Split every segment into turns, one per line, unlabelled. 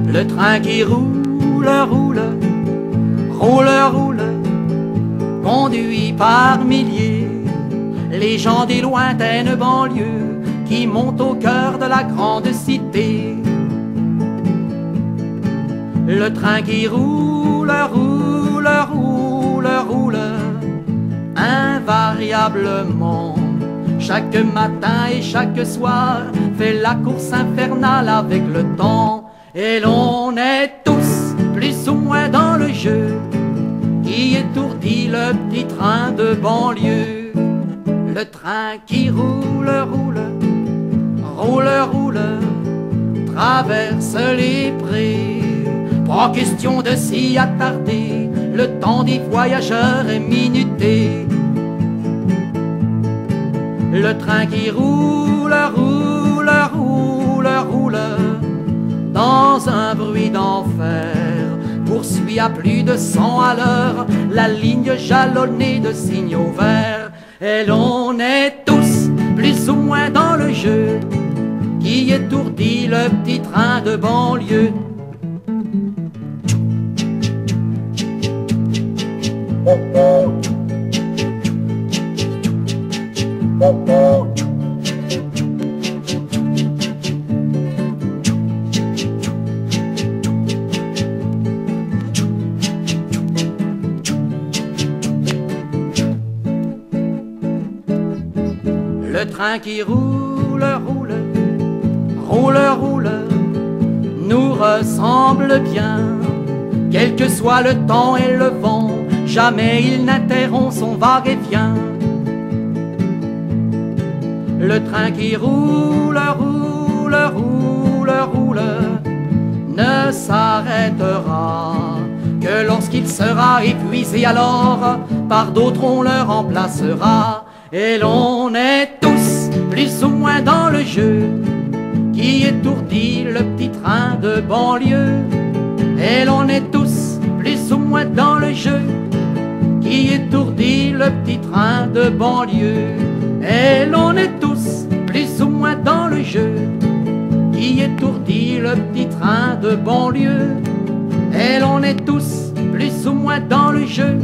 Le train qui roule, roule, roule, roule, conduit par milliers les gens des lointaines banlieues qui montent au cœur de la grande cité. Le train qui roule, roule, roule, roule, invariablement, chaque matin et chaque soir, fait la course infernale avec le temps. Et l'on est tous plus ou moins dans le jeu qui étourdit le petit train de banlieue. Le train qui roule, roule, roule, roule, traverse les prés. Pas question de s'y attarder, le temps des voyageurs est minuté. Le train qui roule, roule, roule, roule, dans un bruit d'enfer, poursuit à plus de 100 à l'heure la ligne jalonnée de signaux verts. Et l'on est tous plus ou moins dans le jeu qui étourdit le petit train de banlieue. Le train qui roule, roule, roule, roule, nous ressemble bien. Quel que soit le temps et le vent, jamais il n'interrompt son va-et-vient. Le train qui roule, roule, roule, roule, ne s'arrêtera que lorsqu'il sera épuisé, alors par d'autres on le remplacera. Et l'on est tous plus ou moins dans le jeu qui étourdit le petit train de banlieue. Et l'on est tous plus ou moins dans le jeu qui étourdit le petit train de banlieue. Et l'on est tous plus ou moins dans le jeu qui étourdit le petit train de banlieue. Et l'on est tous plus ou moins dans le jeu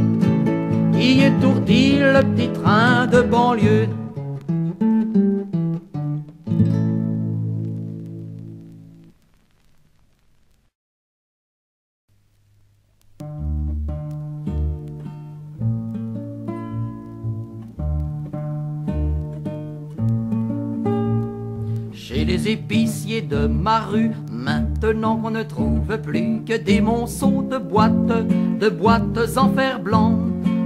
qui étourdit le petit train de banlieue. Chez les épiciers de ma rue, maintenant qu'on ne trouve plus que des monceaux de boîtes en fer blanc,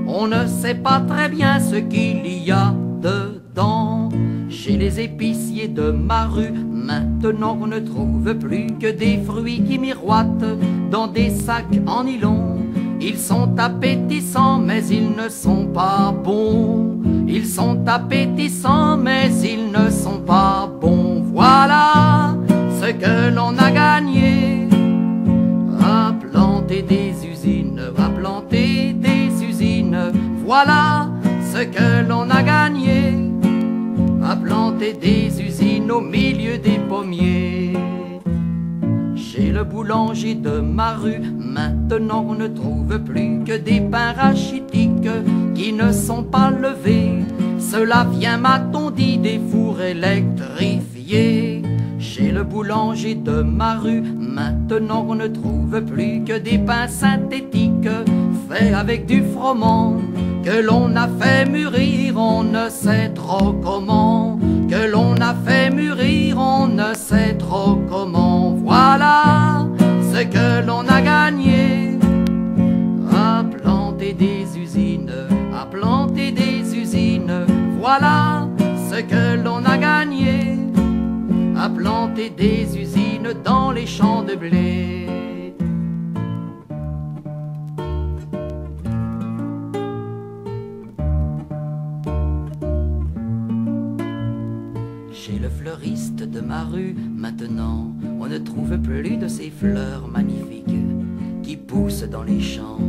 on ne sait pas très bien ce qu'il y a dedans. Chez les épiciers de ma rue, maintenant qu'on ne trouve plus que des fruits qui miroitent dans des sacs en nylon. Ils sont appétissants mais ils ne sont pas bons. Ils sont appétissants mais ils ne sont pas bons. Voilà ce que l'on a gagné à planter des usines, à planter des usines. Voilà ce que l'on a gagné à planter des usines au milieu des pommiers. Chez le boulanger de ma rue, maintenant on ne trouve plus que des pains rachitiques qui ne sont pas levés. Cela vient, m'a-t-on dit, des fours électrifiés. Chez le boulanger de ma rue, maintenant on ne trouve plus que des pains synthétiques faits avec du froment que l'on a fait mûrir, on ne sait trop comment. Que l'on a fait mûrir, on ne sait trop comment. Voilà ce que l'on a gagné à planter des usines, à planter des usines. Voilà ce que l'on a gagné à planter des usines dans les champs de blé. Chez le fleuriste de ma rue, maintenant, on ne trouve plus de ces fleurs magnifiques qui poussent dans les champs.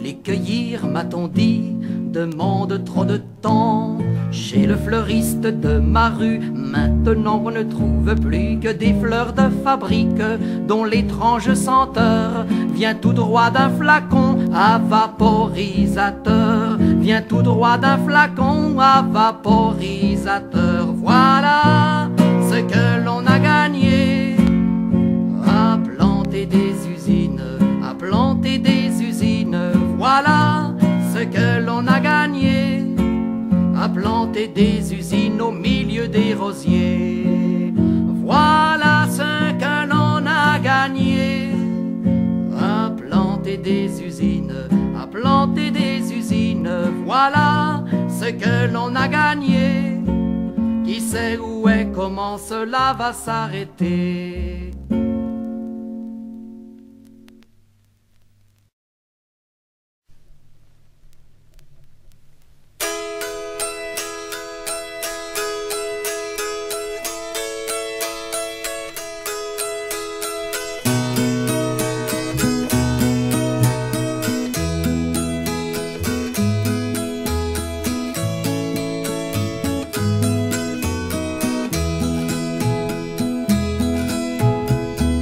Les cueillir, m'a-t-on dit, demande trop de temps. Chez le fleuriste de ma rue, maintenant on ne trouve plus que des fleurs de fabrique dont l'étrange senteur vient tout droit d'un flacon à vaporisateur. Vient tout droit d'un flacon à vaporisateur. Voilà ce que l'on a gagné à planter des usines, à planter des usines. Voilà ce que l'on a gagné à planter des usines au milieu des rosiers. Voilà ce que l'on a gagné à planter des usines, à planter des usines. Voilà ce que l'on a gagné. Qui sait où et comment cela va s'arrêter?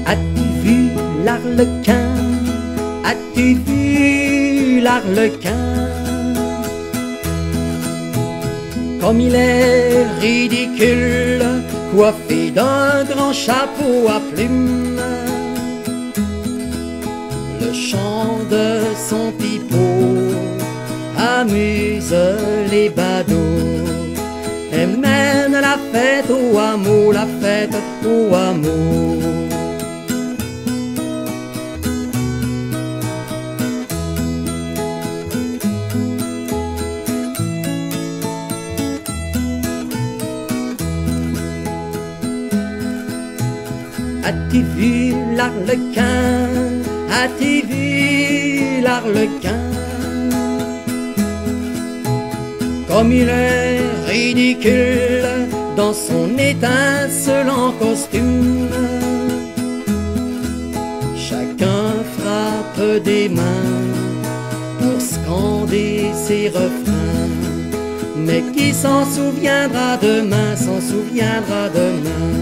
As-tu vu l'arlequin? As-tu vu l'arlequin? Comme il est ridicule, coiffé d'un grand chapeau à plumes. Le chant de son pipeau amuse les badauds et mène la fête au hameau, la fête au hameau. As-tu vu l'arlequin? As-tu vu l'arlequin? Comme il est ridicule dans son étincelant costume. Chacun frappe des mains pour scander ses refrains. Mais qui s'en souviendra demain, s'en souviendra demain?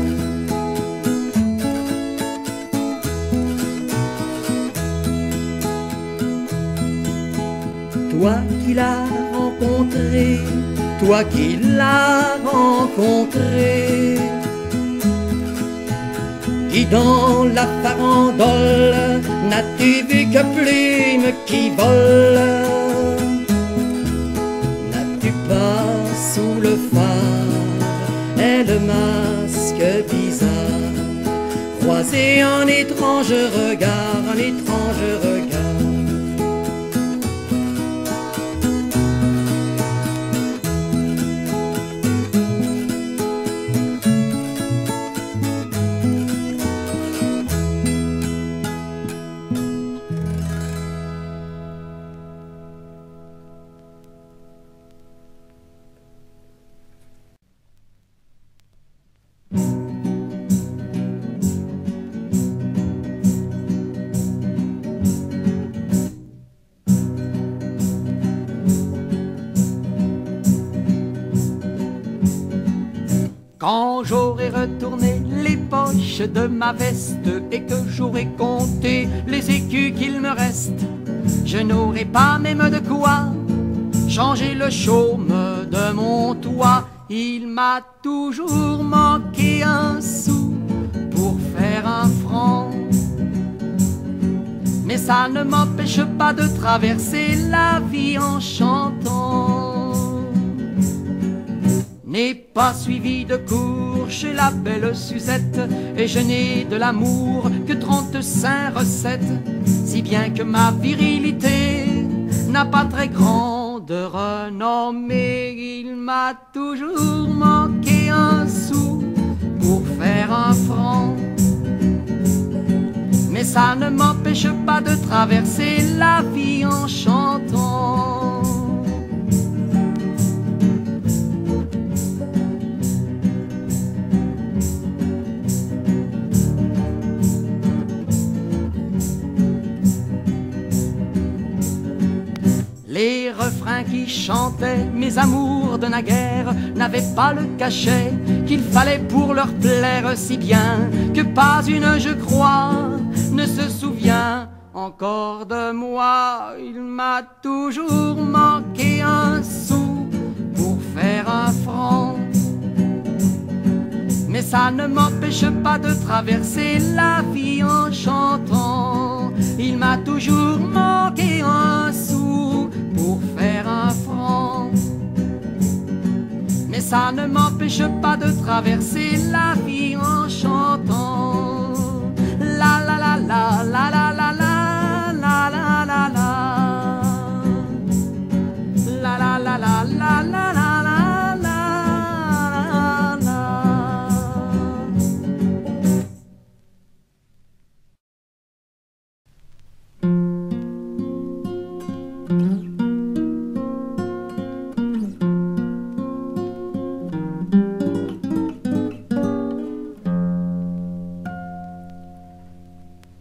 Toi qui l'as rencontré, toi qui l'as rencontré, qui dans la farandole n'as-tu vu que plumes qui volent? N'as-tu pas sous le phare et le masque bizarre croisé un étrange regard, un étrange regard?
Quand j'aurai retourné les poches de ma veste et que j'aurai compté les écus qu'il me reste, je n'aurai pas même de quoi changer le chaume de mon toit. Il m'a toujours manqué un sou pour faire un franc, mais ça ne m'empêche pas de traverser la vie en chantant. N'ai pas suivi de cours chez la belle Suzette, et je n'ai de l'amour que 35 recettes, si bien que ma virilité n'a pas très grande renommée. Il m'a toujours manqué un sou pour faire un franc, mais ça ne m'empêche pas de traverser la vie en chantant. Les refrains refrain qui chantait mes amours de naguère n'avait pas le cachet qu'il fallait pour leur plaire si bien que pas une, je crois, ne se souvient encore de moi. Il m'a toujours manqué un sou pour faire un franc, mais ça ne m'empêche pas de traverser la vie en chantant. Il m'a toujours manqué un sou pour faire un franc, mais ça ne m'empêche pas de traverser la vie en chantant. La la la la la la la la la la la la la la la la la la la.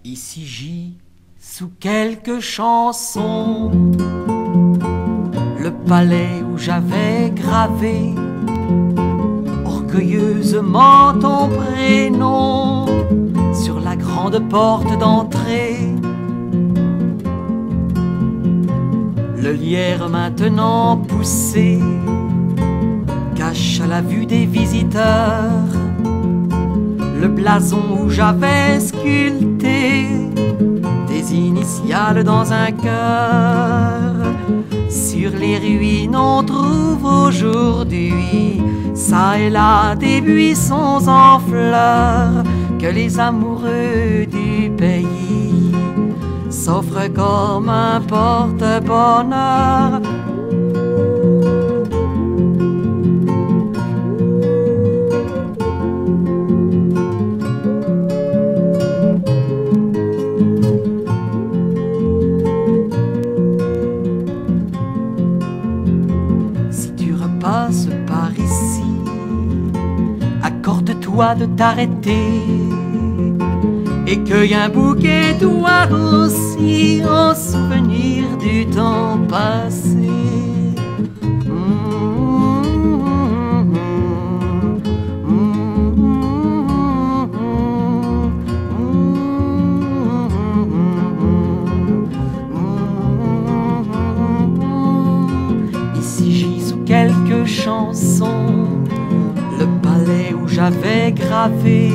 Ici gît sous quelques chansons le palais où j'avais gravé orgueilleusement ton prénom sur la grande porte d'entrée. Le lierre maintenant poussé cache à la vue des visiteurs le blason où j'avais sculpté des initiales dans un cœur. Sur les ruines on trouve aujourd'hui ça et là des buissons en fleurs que les amoureux du pays s'offrent comme un porte-bonheur. Par ici, accorde-toi de t'arrêter et cueille un bouquet toi aussi en souvenir du temps passé. Quelques chansons, le palais où j'avais gravé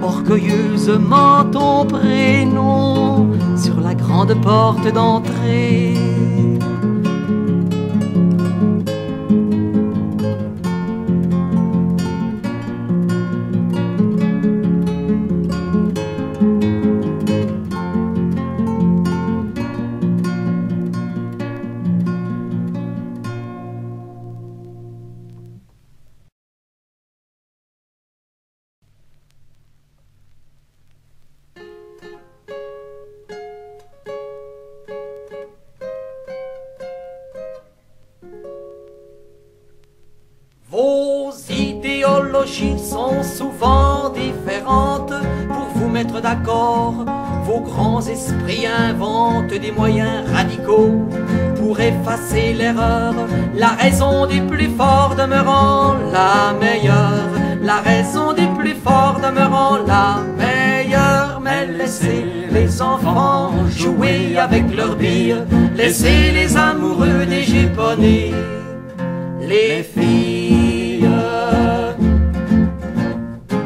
orgueilleusement ton prénom sur la grande porte d'entrée. Vos idéologies sont souvent différentes pour vous mettre d'accord. Vos grands esprits inventent des moyens radicaux pour effacer l'erreur. La raison des plus forts demeurant la meilleure, la raison des plus forts demeurant la meilleure. Mais laissez les enfants jouer avec leurs billes, laissez les amoureux déjuponnés les filles.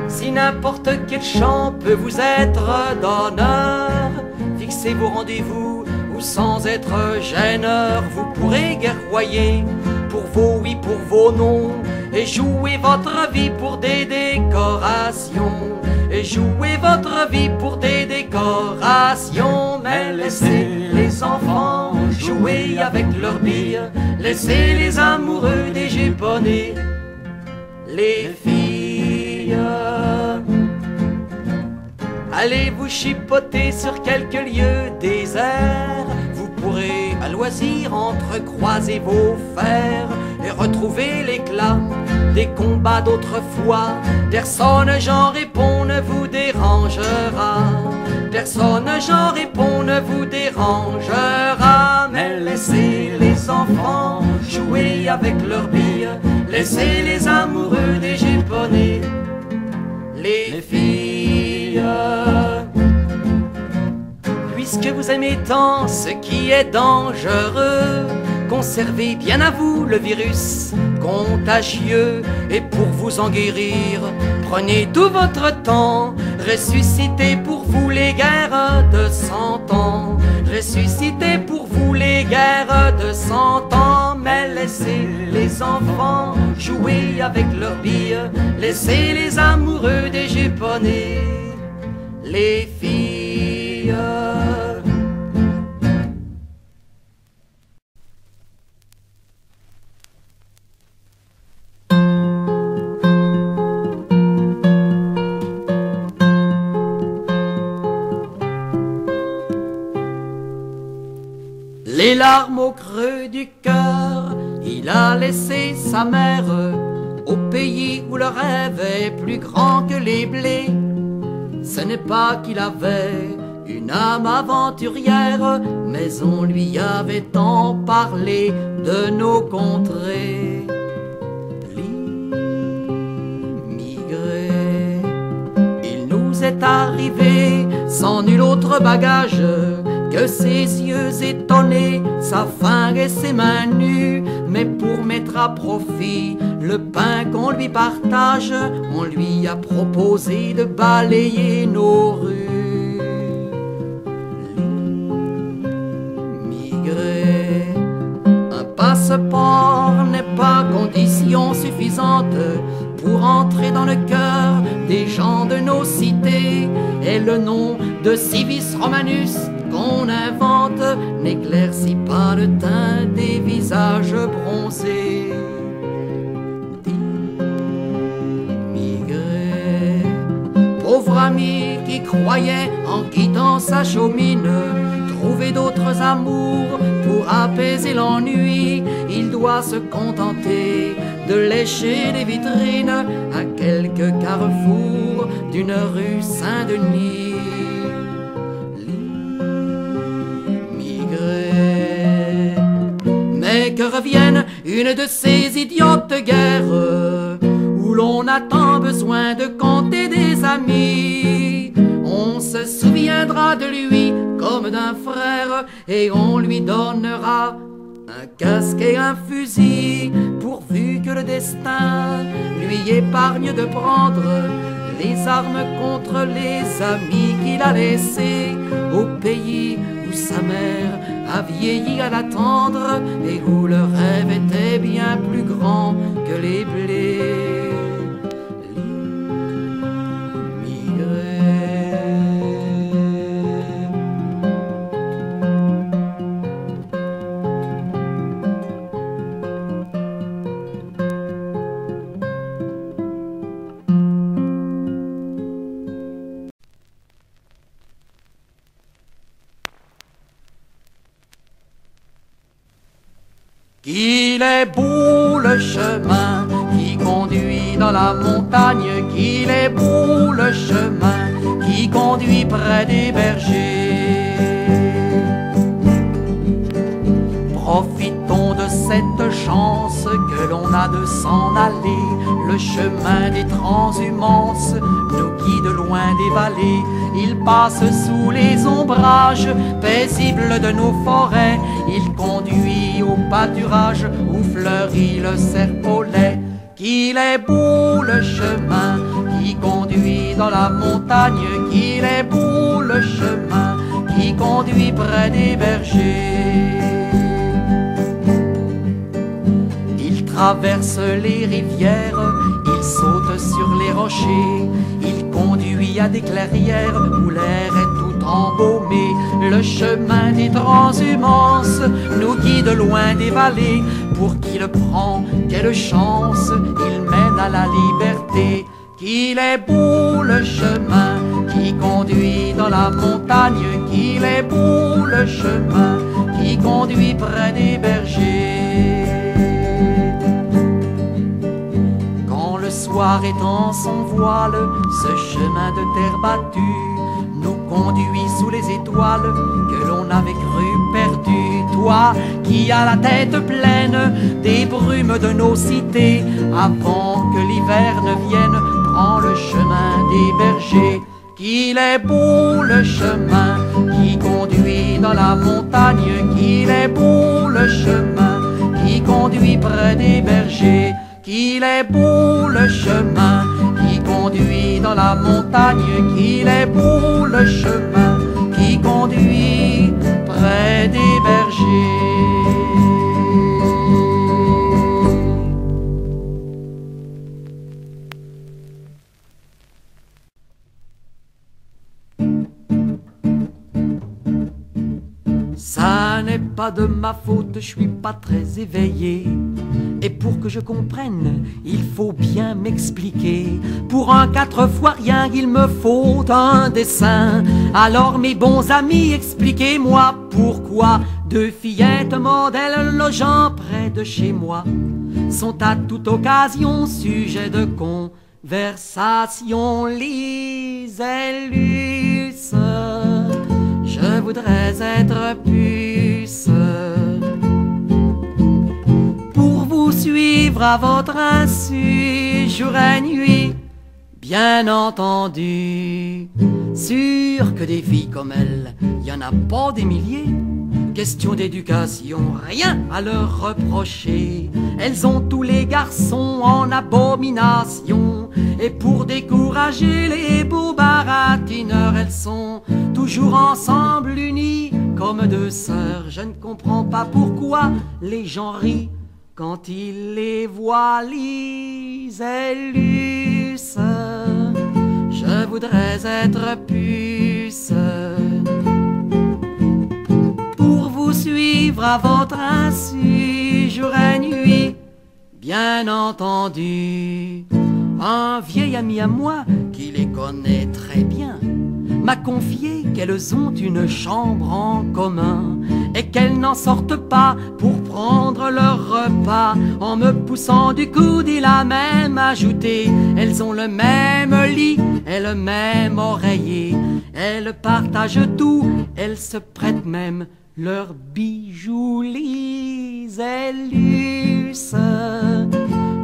Si n'importe quel chant peut vous être d'honneur, fixez vos rendez-vous ou sans être gêneur, vous pourrez guerroyer pour vos oui, pour vos non, et jouer votre vie pour des décorations, et jouer votre vie pour des décorations. Mais laissez les enfants jouer avec leurs billes, laissez les amoureux déjuponnés les filles. Allez vous chipoter sur quelques lieux déserts, vous pourrez à loisir entrecroiser vos fers et retrouver l'éclat des combats d'autrefois. Personne, j'en réponds, ne vous dérangera, l'éclair sonne, j'en réponds, ne vous dérangera. Mais laissez les enfants jouer avec leurs billes, laissez les amoureux des Japonais, les filles. Puisque vous aimez tant ce qui est dangereux, conservez bien à vous le virus contagieux. Et pour vous en guérir, prenez tout votre temps. Ressuscitez pour vous les guerres de 100 ans. Ressuscitez pour vous les guerres de 100 ans. Mais laissez les enfants jouer avec leurs billes, laissez les amoureux des Japonais, les filles. Les larmes au creux du cœur, il a laissé sa mère au pays où le rêve est plus grand que les blés. Ce n'est pas qu'il avait une âme aventurière, mais on lui avait tant parlé de nos contrées. L'immigré, il nous est arrivé sans nul autre bagage que ses yeux étonnés, sa faim et ses mains nues. Mais pour mettre à profit le pain qu'on lui partage, on lui a proposé de balayer nos rues. L'immigré, un passeport n'est pas condition suffisante pour entrer dans le cœur des gens de nos cités. Et le nom de Civis Romanus qu'on invente n'éclaircit pas le teint des visages bronzés. D'immigrés, pauvre ami qui croyait en quittant sa chaumine trouver d'autres amours pour apaiser l'ennui, il doit se contenter de lécher les vitrines à quelques carrefours d'une rue Saint-Denis. Mais que revienne une de ces idiotes guerres où l'on a tant besoin de compter des amis. On se souviendra de lui comme d'un frère et on lui donnera un casque et un fusil, pourvu que le destin lui épargne de prendre les armes contre les amis qu'il a laissés au pays où sa mère a vieilli à l'attendre et où le rêve était bien plus grand que les blés. Qu'il est beau le chemin qui conduit dans la montagne, qu'il est beau le chemin qui conduit près des bergers. Profitons de cette chance que l'on a de s'en aller. Le chemin des transhumances nous guide loin des vallées. Il passe sous les ombrages paisibles de nos forêts. Il conduit au pâturage où fleurit le serpolet. Qu'il est beau le chemin qui conduit dans la montagne, qu'il est beau le chemin qui conduit près des bergers. Il traverse les rivières, il saute sur les rochers, il conduit à des clairières où l'air est tout embaumé. Le chemin des transhumances nous guide loin des vallées. Pour qui le prend, quelle chance, il mène à la liberté. Qu'il est beau le chemin qui conduit dans la montagne, qu'il est beau le chemin qui conduit près des bergers. Quand le soir étend son voile, ce chemin de terre battue nous conduit conduit sous les étoiles que l'on avait cru perdues. Toi qui as la tête pleine des brumes de nos cités, avant que l'hiver ne vienne, prends le chemin des bergers. Qu'il est beau le chemin qui conduit dans la montagne, qu'il est beau le chemin qui conduit près des bergers, qu'il est beau le chemin qui conduit dans la montagne, qu'il est beau le chemin qui conduit près des bergers. Ça n'est pas de ma faute, je suis pas très éveillé. Et pour que je comprenne, il faut bien m'expliquer. Pour un 4 fois rien, il me faut un dessin. Alors mes bons amis, expliquez-moi pourquoi 2 fillettes modèles logeant près de chez moi sont à toute occasion sujet de conversation. Lise et Luce, je voudrais être puce pour vous suivre à votre insu, jour et nuit, bien entendu. Sûr que des filles comme elles, y en a pas des milliers. Question d'éducation, rien à leur reprocher. Elles ont tous les garçons en abomination. Et pour décourager les beaux baratineurs, elles sont toujours ensemble, unies comme 2 sœurs. Je ne comprends pas pourquoi les gens rient quand ils les voient. Lise et Luce, je voudrais être puce pour vous suivre à votre insu, jour et nuit, bien entendu. Un vieil ami à moi qui les connaît très bien m'a confié qu'elles ont une chambre en commun et qu'elles n'en sortent pas pour prendre leur repas. En me poussant du coude, il a même ajouté: elles ont le même lit et le même oreiller. Elles partagent tout, elles se prêtent même leurs bijoux. Lise et Luce,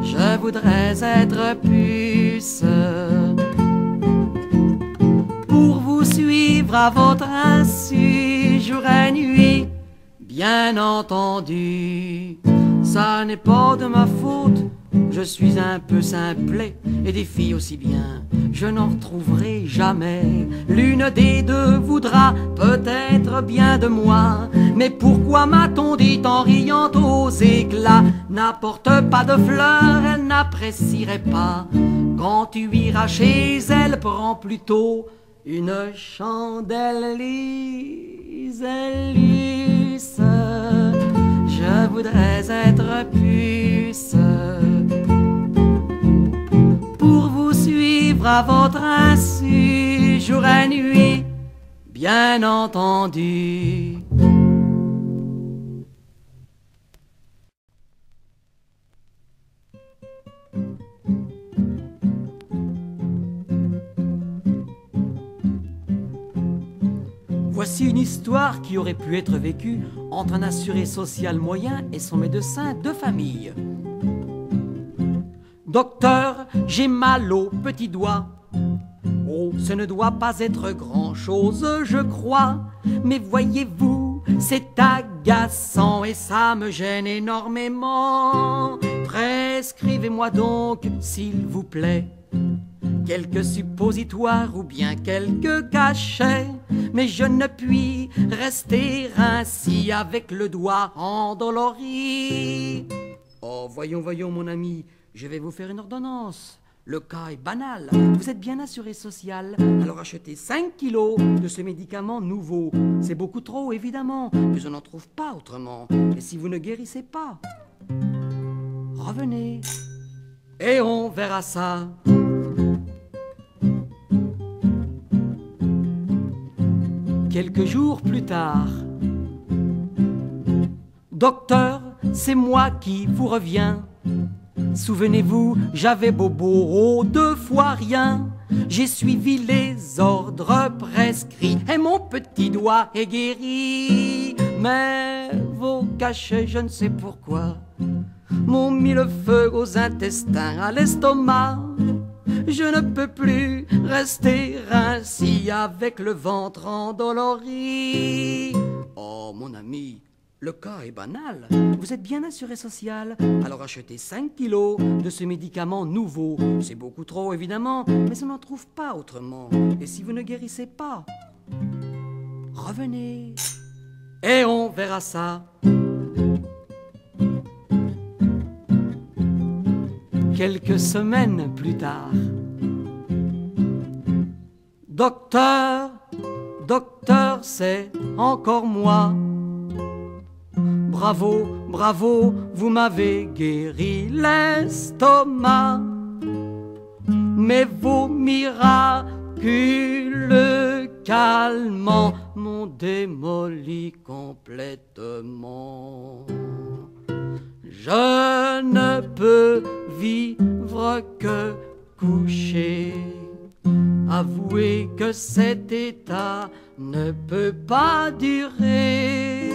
je voudrais être puce pour vous suivre à votre insu, jour et nuit, bien entendu. Ça n'est pas de ma faute, je suis un peu simplet, et des filles aussi bien, je n'en retrouverai jamais. L'une des deux voudra peut-être bien de moi, mais pourquoi m'a-t-on dit en riant aux éclats: n'apporte pas de fleurs, elle n'apprécierait pas. Quand tu iras chez elle, prends plutôt une chandelle. Lise et Luce, je voudrais être puce pour vous suivre à votre insu, jour et nuit, bien entendu. Voici une histoire qui aurait pu être vécue entre un assuré social moyen et son médecin de famille. Docteur, j'ai mal au petit doigt. Oh, ce ne doit pas être grand-chose, je crois. Mais voyez-vous, c'est agaçant et ça me gêne énormément. Prescrivez-moi donc, s'il vous plaît, quelques suppositoires ou bien quelques cachets. Mais je ne puis rester ainsi avec le doigt endolori. Oh, voyons, voyons, mon ami, je vais vous faire une ordonnance. Le cas est banal. Vous êtes bien assuré social, alors achetez 5 kilos de ce médicament nouveau. C'est beaucoup trop, évidemment, mais je n'en trouve pas autrement. Et si vous ne guérissez pas, revenez et on verra ça. Quelques jours plus tard, docteur, c'est moi qui vous reviens. Souvenez-vous, j'avais bobo 2 fois rien. J'ai suivi les ordres prescrits et mon petit doigt est guéri. Mais vos cachets, je ne sais pourquoi, m'ont mis le feu aux intestins, à l'estomac. Je ne peux plus rester ainsi avec le ventre endolori. Oh mon ami, le cas est banal. Vous êtes bien assuré social, alors achetez 5 kilos de ce médicament nouveau. C'est beaucoup trop évidemment, mais on n'en trouve pas autrement. Et si vous ne guérissez pas, revenez et on verra ça. Quelques semaines plus tard, docteur, docteur, c'est encore moi. Bravo, bravo, vous m'avez guéri l'estomac. Mais vos miracules calmants m'ont démoli complètement. Je ne peux vivre que couché. Avouez que cet état ne peut pas durer.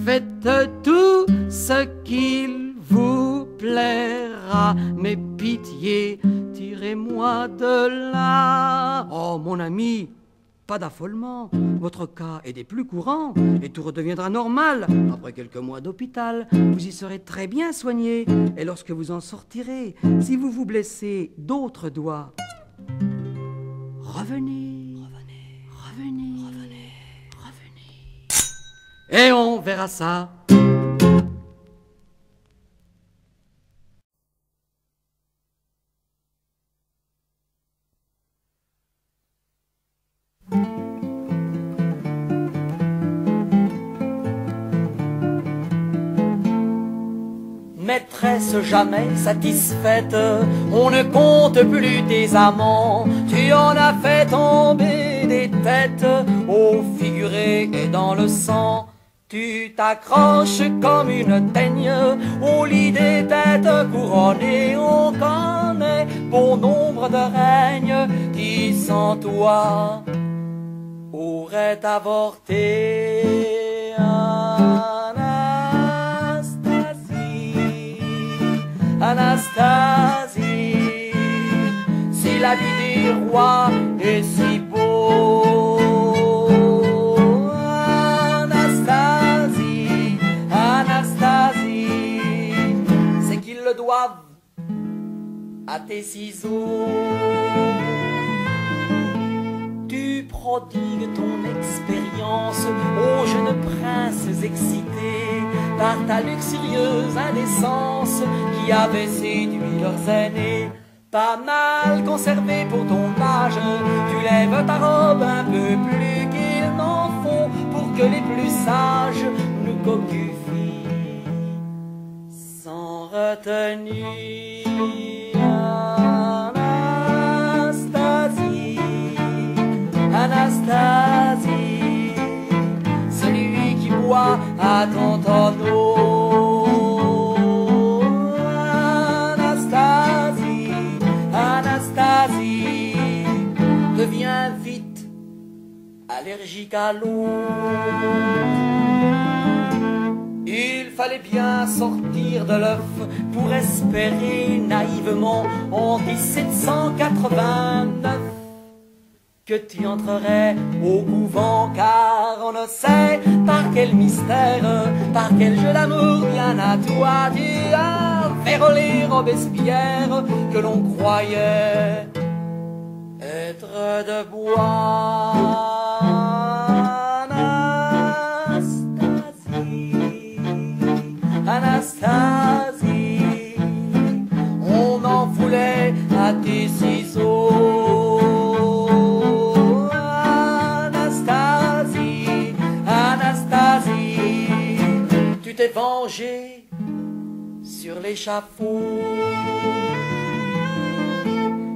Faites tout ce qu'il vous plaira, mais pitié, tirez-moi de là. Oh mon ami, pas d'affolement, votre cas est des plus courants et tout redeviendra normal. Après quelques mois d'hôpital, vous y serez très bien soigné. Et lorsque vous en sortirez, si vous vous blessez d'autres doigts, revenez, revenez, revenez, revenez, revenez. Et on verra ça. Maîtresse jamais satisfaite, on ne compte plus tes amants. Tu en as fait tomber des têtes, au figuré et dans le sang. Tu t'accroches comme une teigne au lit des têtes couronnées. On connaît bon nombre de règnes qui sans toi auraient avorté. Anastasie, si la vie des rois est si beau. Anastasie, Anastasie, c'est qu'ils le doivent à tes ciseaux. Tu prodigues ton expérience aux jeunes princes excités par ta luxurieuse indécence qui avait séduit leurs aînés. Pas mal conservé pour ton âge, tu lèves ta robe un peu plus qu'ils n'en font pour que les plus sages nous cocufient sans retenue. Anastasie, Anastasie, celui qui boit à ton tonneau. Anastasie, Anastasie, deviens vite allergique à l'eau. Il fallait bien sortir de l'œuf pour espérer naïvement en 1789 que tu entrerais au couvent, car on ne sait par quel mystère, par quel jeu d'amour bien à toi tu as fait rouler Robespierre que l'on croyait être de bois. Anastasie, Anastasie, on en voulait à tes ciseaux. Tu t'es vengé sur l'échafaud.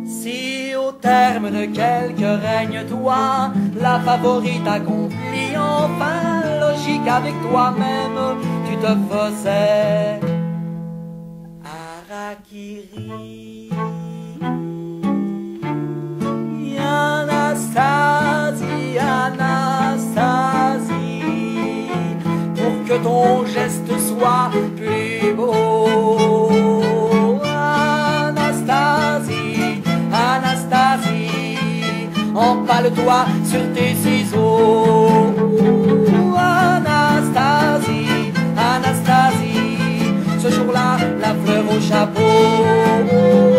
Si au terme de quelques règnes, toi, la favorite accomplie, enfin logique avec toi-même, tu te faisais
qui rit. Anastasie, Anastasie, pour que ton geste soit plus beau. Anastasie, Anastasie, empale-toi sur tes ciseaux. Anastasie, Anastasie, ce jour-là, la fleur au chapeau.